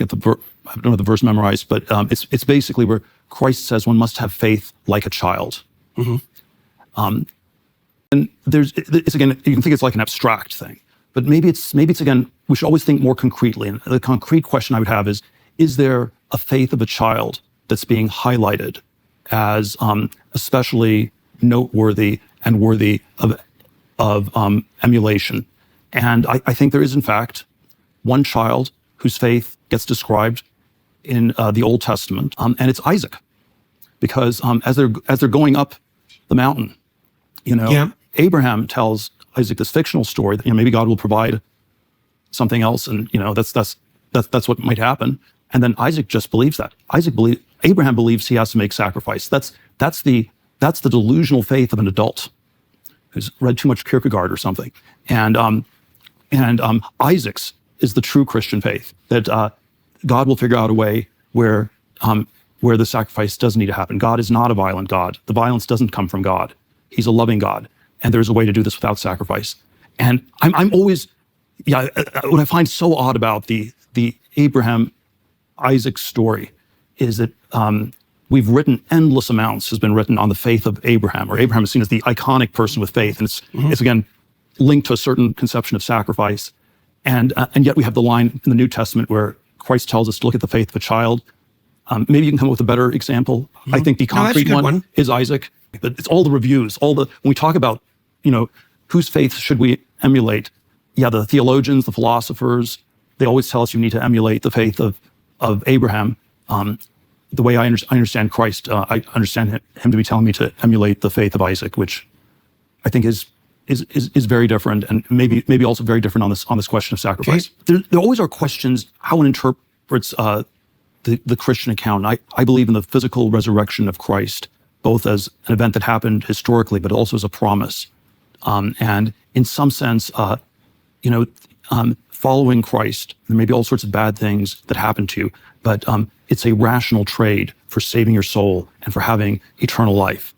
I don't know the verse memorized, but it's basically where Christ says one must have faith like a child. And it's again, you can think it's like an abstract thing, but maybe it's again, we should always think more concretely. And the concrete question I would have is there a faith of a child that's being highlighted as especially noteworthy and worthy of emulation? And I think there is, in fact, one child whose faith gets described in the Old Testament, and it's Isaac, because as they're going up the mountain, Abraham tells Isaac this fictional story that maybe God will provide something else, and that's what might happen. And then Isaac just believes that. Abraham believes he has to make sacrifice. That's the delusional faith of an adult who's read too much Kierkegaard or something. And Isaac's is the true Christian faith, that God will figure out a way where the sacrifice doesn't need to happen. God is not a violent God. The violence doesn't come from God. He's a loving God, and there's a way to do this without sacrifice. And I'm always, what I find so odd about the Abraham Isaac story is that we've written endless amounts has been written on the faith of Abraham, or Abraham is seen as the iconic person with faith, and it's again linked to a certain conception of sacrifice. And yet we have the line in the New Testament where Christ tells us to look at the faith of a child. Maybe you can come up with a better example. I think the concrete one is Isaac, but it's all the reviews, when we talk about, whose faith should we emulate? Yeah, the theologians, the philosophers, they always tell us you need to emulate the faith of Abraham. The way I understand Christ, I understand him to be telling me to emulate the faith of Isaac, which I think is very different, and maybe also very different on this question of sacrifice. Okay. There always are questions how one interprets the Christian account. I believe in the physical resurrection of Christ, both as an event that happened historically, but also as a promise. And in some sense, following Christ, there may be all sorts of bad things that happen to you, but it's a rational trade for saving your soul and for having eternal life.